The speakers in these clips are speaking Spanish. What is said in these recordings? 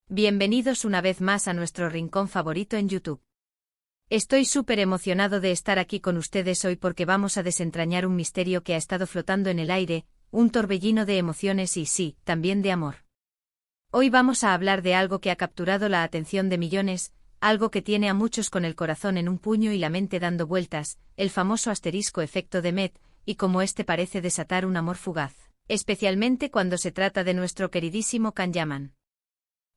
Bienvenidos una vez más a nuestro rincón favorito en YouTube. Estoy súper emocionado de estar aquí con ustedes hoy porque vamos a desentrañar un misterio que ha estado flotando en el aire, un torbellino de emociones y sí, también de amor. Hoy vamos a hablar de algo que ha capturado la atención de millones, algo que tiene a muchos con el corazón en un puño y la mente dando vueltas, el famoso asterisco efecto de Met, y cómo este parece desatar un amor fugaz, especialmente cuando se trata de nuestro queridísimo Can Yaman.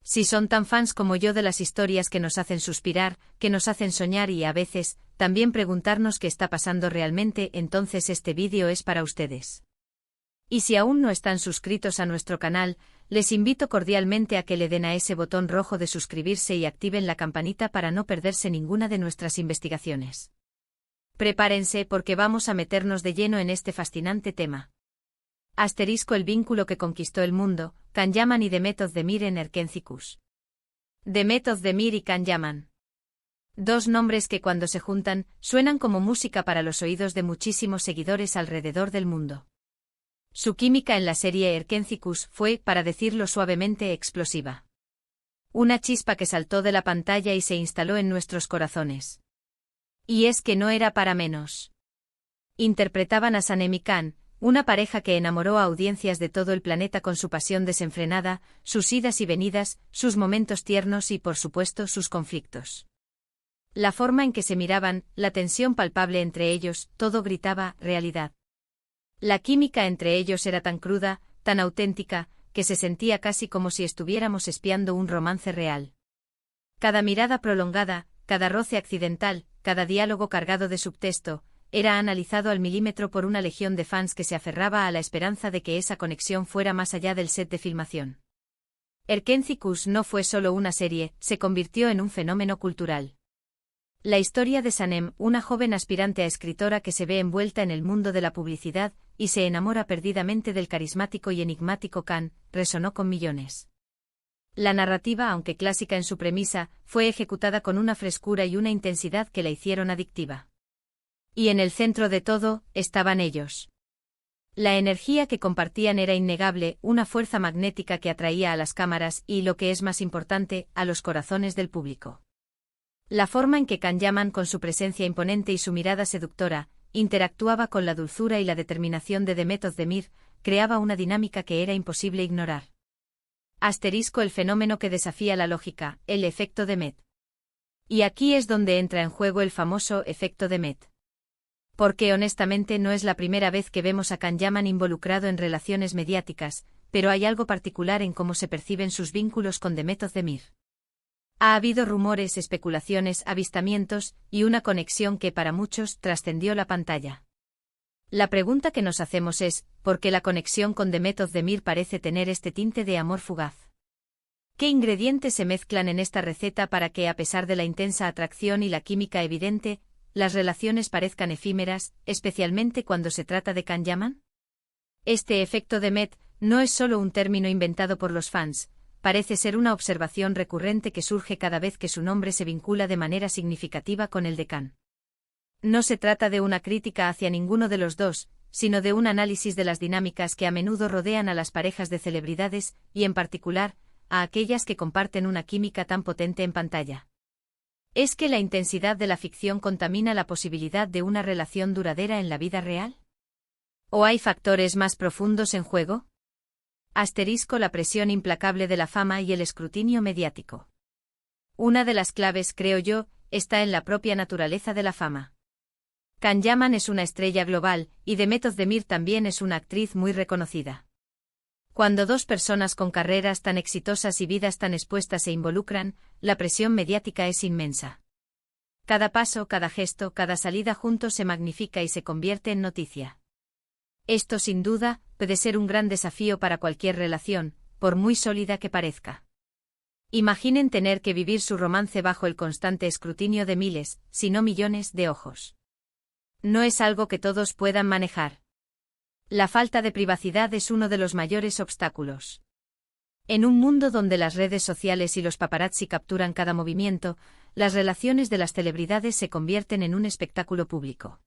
Si son tan fans como yo de las historias que nos hacen suspirar, que nos hacen soñar y a veces, también preguntarnos qué está pasando realmente, entonces este vídeo es para ustedes. Y si aún no están suscritos a nuestro canal, les invito cordialmente a que le den a ese botón rojo de suscribirse y activen la campanita para no perderse ninguna de nuestras investigaciones. Prepárense porque vamos a meternos de lleno en este fascinante tema. Asterisco el vínculo que conquistó el mundo, Can Yaman y Demet Özdemir en Erkenci-Kuş. Demet Özdemir y Can Yaman. Dos nombres que cuando se juntan, suenan como música para los oídos de muchísimos seguidores alrededor del mundo. Su química en la serie Erkenci-Kuş fue, para decirlo suavemente, explosiva. Una chispa que saltó de la pantalla y se instaló en nuestros corazones. Y es que no era para menos. Interpretaban a Sanem y Can, una pareja que enamoró a audiencias de todo el planeta con su pasión desenfrenada, sus idas y venidas, sus momentos tiernos y por supuesto sus conflictos. La forma en que se miraban, la tensión palpable entre ellos, todo gritaba realidad. La química entre ellos era tan cruda, tan auténtica, que se sentía casi como si estuviéramos espiando un romance real. Cada mirada prolongada, cada roce accidental, cada diálogo cargado de subtexto, era analizado al milímetro por una legión de fans que se aferraba a la esperanza de que esa conexión fuera más allá del set de filmación. Erkenci-Kuş no fue solo una serie, se convirtió en un fenómeno cultural. La historia de Sanem, una joven aspirante a escritora que se ve envuelta en el mundo de la publicidad y se enamora perdidamente del carismático y enigmático Can, resonó con millones. La narrativa, aunque clásica en su premisa, fue ejecutada con una frescura y una intensidad que la hicieron adictiva. Y en el centro de todo, estaban ellos. La energía que compartían era innegable, una fuerza magnética que atraía a las cámaras y, lo que es más importante, a los corazones del público. La forma en que Can Yaman, con su presencia imponente y su mirada seductora, interactuaba con la dulzura y la determinación de Demet Özdemir, creaba una dinámica que era imposible ignorar. Asterisco el fenómeno que desafía la lógica, el efecto de Met. Y aquí es donde entra en juego el famoso efecto de Met. Porque honestamente no es la primera vez que vemos a Can Yaman involucrado en relaciones mediáticas, pero hay algo particular en cómo se perciben sus vínculos con Demet Özdemir. Ha habido rumores, especulaciones, avistamientos, y una conexión que para muchos trascendió la pantalla. La pregunta que nos hacemos es, ¿por qué la conexión con Demet Özdemir parece tener este tinte de amor fugaz? ¿Qué ingredientes se mezclan en esta receta para que, a pesar de la intensa atracción y la química evidente, las relaciones parezcan efímeras, especialmente cuando se trata de Can Yaman? Este efecto de Met no es solo un término inventado por los fans, parece ser una observación recurrente que surge cada vez que su nombre se vincula de manera significativa con el de Can. No se trata de una crítica hacia ninguno de los dos, sino de un análisis de las dinámicas que a menudo rodean a las parejas de celebridades, y en particular, a aquellas que comparten una química tan potente en pantalla. ¿Es que la intensidad de la ficción contamina la posibilidad de una relación duradera en la vida real? ¿O hay factores más profundos en juego? Asterisco la presión implacable de la fama y el escrutinio mediático. Una de las claves, creo yo, está en la propia naturaleza de la fama. Can Yaman es una estrella global, y Demet Özdemir también es una actriz muy reconocida. Cuando dos personas con carreras tan exitosas y vidas tan expuestas se involucran, la presión mediática es inmensa. Cada paso, cada gesto, cada salida juntos se magnifica y se convierte en noticia. Esto sin duda, puede ser un gran desafío para cualquier relación, por muy sólida que parezca. Imaginen tener que vivir su romance bajo el constante escrutinio de miles, si no millones, de ojos. No es algo que todos puedan manejar. La falta de privacidad es uno de los mayores obstáculos. En un mundo donde las redes sociales y los paparazzi capturan cada movimiento, las relaciones de las celebridades se convierten en un espectáculo público.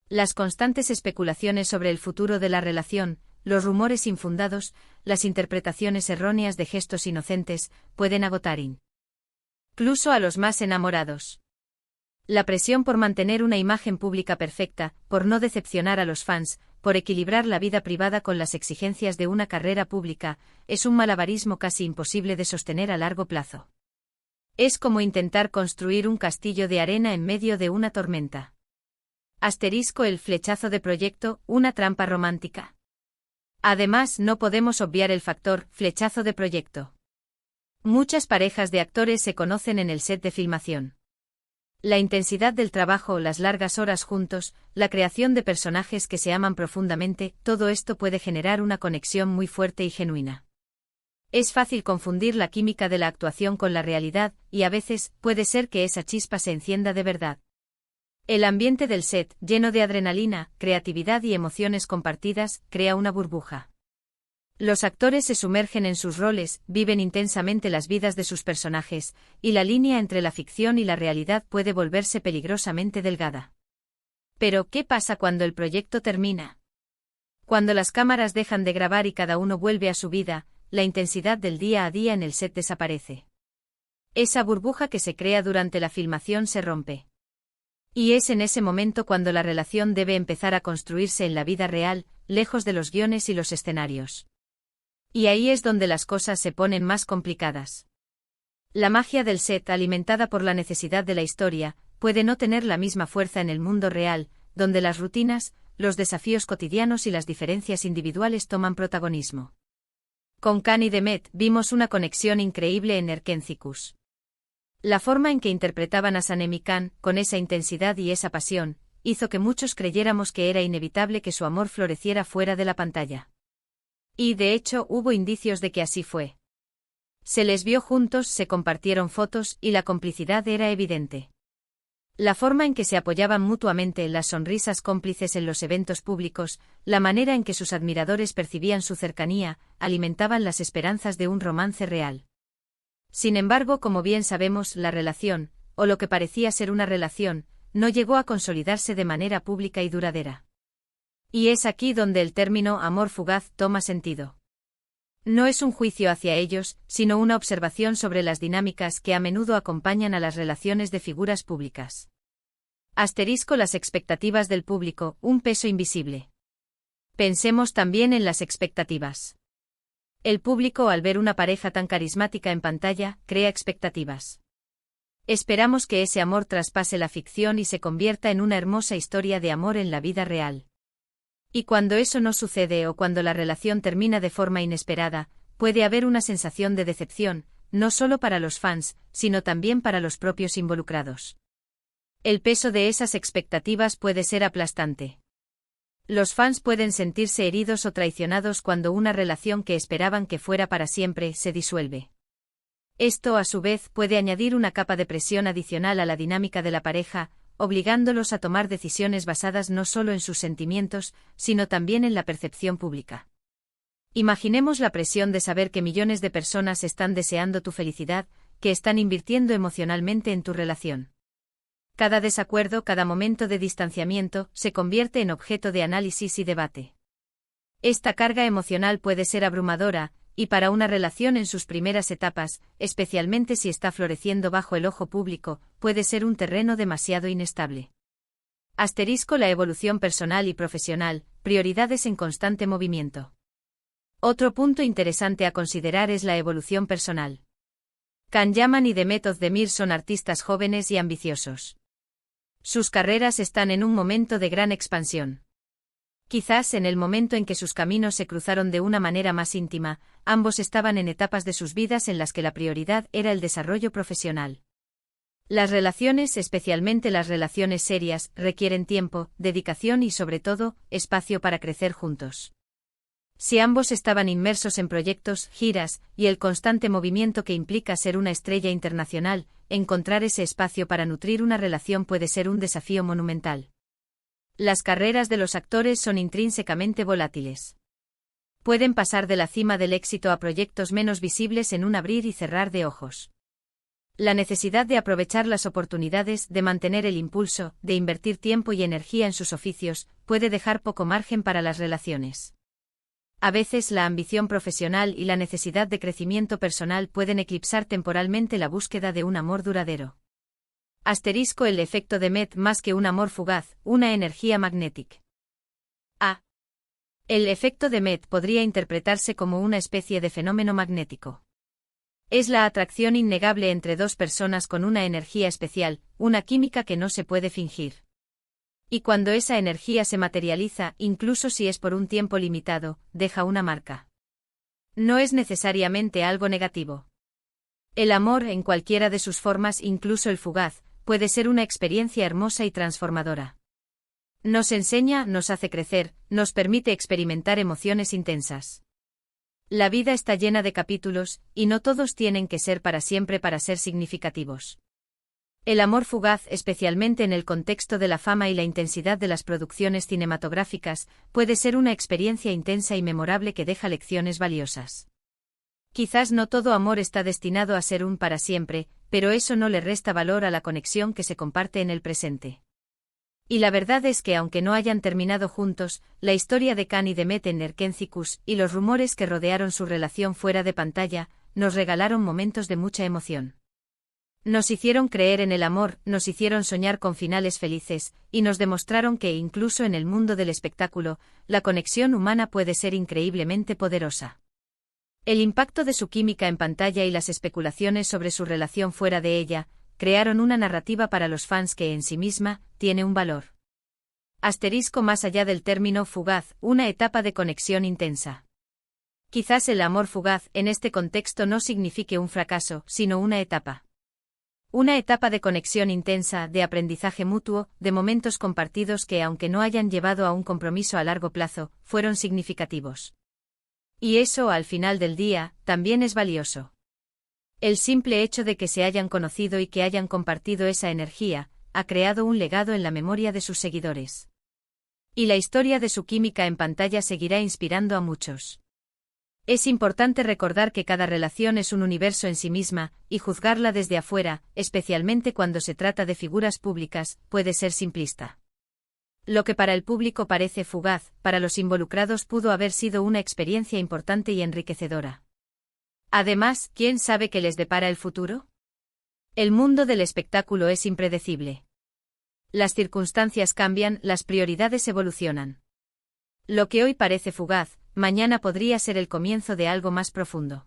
Las constantes especulaciones sobre el futuro de la relación, los rumores infundados, las interpretaciones erróneas de gestos inocentes, pueden agotar incluso a los más enamorados. La presión por mantener una imagen pública perfecta, por no decepcionar a los fans, por equilibrar la vida privada con las exigencias de una carrera pública, es un malabarismo casi imposible de sostener a largo plazo. Es como intentar construir un castillo de arena en medio de una tormenta. El flechazo de proyecto, una trampa romántica. Además, no podemos obviar el factor flechazo de proyecto. Muchas parejas de actores se conocen en el set de filmación. La intensidad del trabajo, las largas horas juntos, la creación de personajes que se aman profundamente, todo esto puede generar una conexión muy fuerte y genuina. Es fácil confundir la química de la actuación con la realidad, y a veces, puede ser que esa chispa se encienda de verdad. El ambiente del set, lleno de adrenalina, creatividad y emociones compartidas, crea una burbuja. Los actores se sumergen en sus roles, viven intensamente las vidas de sus personajes, y la línea entre la ficción y la realidad puede volverse peligrosamente delgada. Pero, ¿qué pasa cuando el proyecto termina? Cuando las cámaras dejan de grabar y cada uno vuelve a su vida, la intensidad del día a día en el set desaparece. Esa burbuja que se crea durante la filmación se rompe. Y es en ese momento cuando la relación debe empezar a construirse en la vida real, lejos de los guiones y los escenarios. Y ahí es donde las cosas se ponen más complicadas. La magia del set, alimentada por la necesidad de la historia, puede no tener la misma fuerza en el mundo real, donde las rutinas, los desafíos cotidianos y las diferencias individuales toman protagonismo. Con Khan y Demet vimos una conexión increíble en Erkentzicus. La forma en que interpretaban a Sanem y Khan, con esa intensidad y esa pasión, hizo que muchos creyéramos que era inevitable que su amor floreciera fuera de la pantalla. Y de hecho hubo indicios de que así fue. Se les vio juntos, se compartieron fotos y la complicidad era evidente. La forma en que se apoyaban mutuamente, las sonrisas cómplices en los eventos públicos, la manera en que sus admiradores percibían su cercanía, alimentaban las esperanzas de un romance real. Sin embargo, como bien sabemos, la relación, o lo que parecía ser una relación, no llegó a consolidarse de manera pública y duradera. Y es aquí donde el término amor fugaz toma sentido. No es un juicio hacia ellos, sino una observación sobre las dinámicas que a menudo acompañan a las relaciones de figuras públicas. Las expectativas del público, un peso invisible. Pensemos también en las expectativas. El público, al ver una pareja tan carismática en pantalla, crea expectativas. Esperamos que ese amor traspase la ficción y se convierta en una hermosa historia de amor en la vida real. Y cuando eso no sucede o cuando la relación termina de forma inesperada, puede haber una sensación de decepción, no solo para los fans, sino también para los propios involucrados. El peso de esas expectativas puede ser aplastante. Los fans pueden sentirse heridos o traicionados cuando una relación que esperaban que fuera para siempre se disuelve. Esto, a su vez, puede añadir una capa de presión adicional a la dinámica de la pareja, obligándolos a tomar decisiones basadas no solo en sus sentimientos, sino también en la percepción pública. Imaginemos la presión de saber que millones de personas están deseando tu felicidad, que están invirtiendo emocionalmente en tu relación. Cada desacuerdo, cada momento de distanciamiento, se convierte en objeto de análisis y debate. Esta carga emocional puede ser abrumadora, y para una relación en sus primeras etapas, especialmente si está floreciendo bajo el ojo público, puede ser un terreno demasiado inestable. La evolución personal y profesional, prioridades en constante movimiento. Otro punto interesante a considerar es la evolución personal. Can Yaman y Demet Özdemir son artistas jóvenes y ambiciosos. Sus carreras están en un momento de gran expansión. Quizás en el momento en que sus caminos se cruzaron de una manera más íntima, ambos estaban en etapas de sus vidas en las que la prioridad era el desarrollo profesional. Las relaciones, especialmente las relaciones serias, requieren tiempo, dedicación y sobre todo, espacio para crecer juntos. Si ambos estaban inmersos en proyectos, giras, y el constante movimiento que implica ser una estrella internacional, encontrar ese espacio para nutrir una relación puede ser un desafío monumental. Las carreras de los actores son intrínsecamente volátiles. Pueden pasar de la cima del éxito a proyectos menos visibles en un abrir y cerrar de ojos. La necesidad de aprovechar las oportunidades, de mantener el impulso, de invertir tiempo y energía en sus oficios, puede dejar poco margen para las relaciones. A veces la ambición profesional y la necesidad de crecimiento personal pueden eclipsar temporalmente la búsqueda de un amor duradero. Asterisco el efecto de Met más que un amor fugaz, una energía magnética. A. El efecto de Met podría interpretarse como una especie de fenómeno magnético. Es la atracción innegable entre dos personas con una energía especial, una química que no se puede fingir. Y cuando esa energía se materializa, incluso si es por un tiempo limitado, deja una marca. No es necesariamente algo negativo. El amor, en cualquiera de sus formas, incluso el fugaz, puede ser una experiencia hermosa y transformadora. Nos enseña, nos hace crecer, nos permite experimentar emociones intensas. La vida está llena de capítulos, y no todos tienen que ser para siempre para ser significativos. El amor fugaz, especialmente en el contexto de la fama y la intensidad de las producciones cinematográficas, puede ser una experiencia intensa y memorable que deja lecciones valiosas. Quizás no todo amor está destinado a ser un para siempre, pero eso no le resta valor a la conexión que se comparte en el presente. Y la verdad es que aunque no hayan terminado juntos, la historia de Khan y de Met en Erkencikus y los rumores que rodearon su relación fuera de pantalla, nos regalaron momentos de mucha emoción. Nos hicieron creer en el amor, nos hicieron soñar con finales felices, y nos demostraron que incluso en el mundo del espectáculo, la conexión humana puede ser increíblemente poderosa. El impacto de su química en pantalla y las especulaciones sobre su relación fuera de ella, crearon una narrativa para los fans que en sí misma, tiene un valor. Asterisco más allá del término fugaz, una etapa de conexión intensa. Quizás el amor fugaz, en este contexto no signifique un fracaso, sino una etapa. Una etapa de conexión intensa, de aprendizaje mutuo, de momentos compartidos que aunque no hayan llevado a un compromiso a largo plazo, fueron significativos. Y eso, al final del día, también es valioso. El simple hecho de que se hayan conocido y que hayan compartido esa energía, ha creado un legado en la memoria de sus seguidores. Y la historia de su química en pantalla seguirá inspirando a muchos. Es importante recordar que cada relación es un universo en sí misma, y juzgarla desde afuera, especialmente cuando se trata de figuras públicas, puede ser simplista. Lo que para el público parece fugaz, para los involucrados pudo haber sido una experiencia importante y enriquecedora. Además, ¿quién sabe qué les depara el futuro? El mundo del espectáculo es impredecible. Las circunstancias cambian, las prioridades evolucionan. Lo que hoy parece fugaz, mañana podría ser el comienzo de algo más profundo.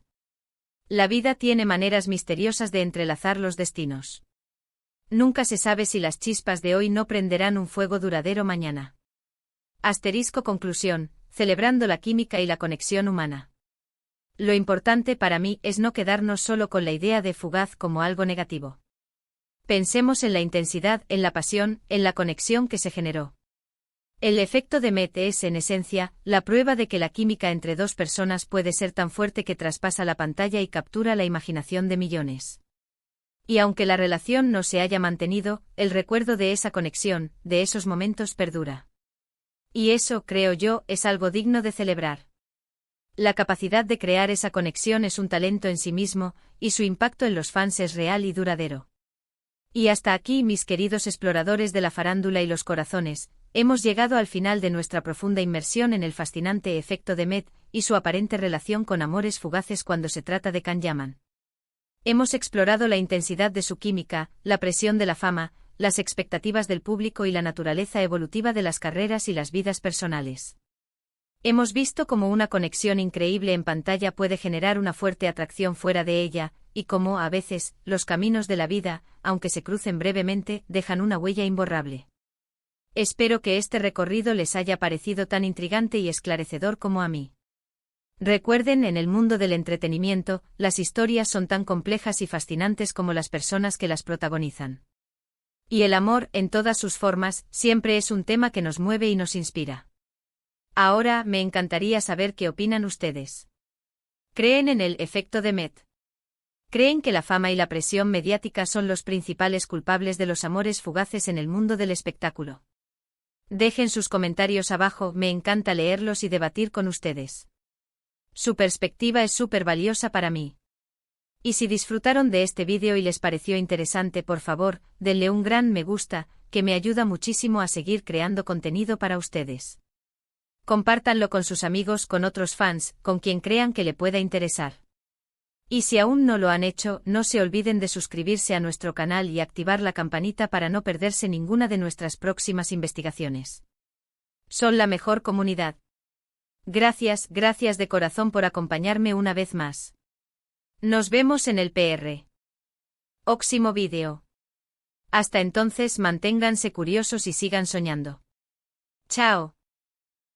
La vida tiene maneras misteriosas de entrelazar los destinos. Nunca se sabe si las chispas de hoy no prenderán un fuego duradero mañana. Asterisco conclusión, celebrando la química y la conexión humana. Lo importante para mí es no quedarnos solo con la idea de fugaz como algo negativo. Pensemos en la intensidad, en la pasión, en la conexión que se generó. El efecto de Met es, en esencia, la prueba de que la química entre dos personas puede ser tan fuerte que traspasa la pantalla y captura la imaginación de millones. Y aunque la relación no se haya mantenido, el recuerdo de esa conexión, de esos momentos perdura. Y eso, creo yo, es algo digno de celebrar. La capacidad de crear esa conexión es un talento en sí mismo, y su impacto en los fans es real y duradero. Y hasta aquí, mis queridos exploradores de la farándula y los corazones, hemos llegado al final de nuestra profunda inmersión en el fascinante efecto de Met y su aparente relación con amores fugaces cuando se trata de Can Yaman. Hemos explorado la intensidad de su química, la presión de la fama, las expectativas del público y la naturaleza evolutiva de las carreras y las vidas personales. Hemos visto cómo una conexión increíble en pantalla puede generar una fuerte atracción fuera de ella, y cómo, a veces, los caminos de la vida, aunque se crucen brevemente, dejan una huella imborrable. Espero que este recorrido les haya parecido tan intrigante y esclarecedor como a mí. Recuerden, en el mundo del entretenimiento, las historias son tan complejas y fascinantes como las personas que las protagonizan. Y el amor, en todas sus formas, siempre es un tema que nos mueve y nos inspira. Ahora, me encantaría saber qué opinan ustedes. ¿Creen en el efecto de Met? ¿Creen que la fama y la presión mediática son los principales culpables de los amores fugaces en el mundo del espectáculo? Dejen sus comentarios abajo, me encanta leerlos y debatir con ustedes. Su perspectiva es súper valiosa para mí. Y si disfrutaron de este vídeo y les pareció interesante, por favor, denle un gran me gusta, que me ayuda muchísimo a seguir creando contenido para ustedes. Compártanlo con sus amigos, con otros fans, con quien crean que le pueda interesar. Y si aún no lo han hecho, no se olviden de suscribirse a nuestro canal y activar la campanita para no perderse ninguna de nuestras próximas investigaciones. Son la mejor comunidad. Gracias de corazón por acompañarme una vez más. Nos vemos en el próximo vídeo. Hasta entonces, manténganse curiosos y sigan soñando. Chao.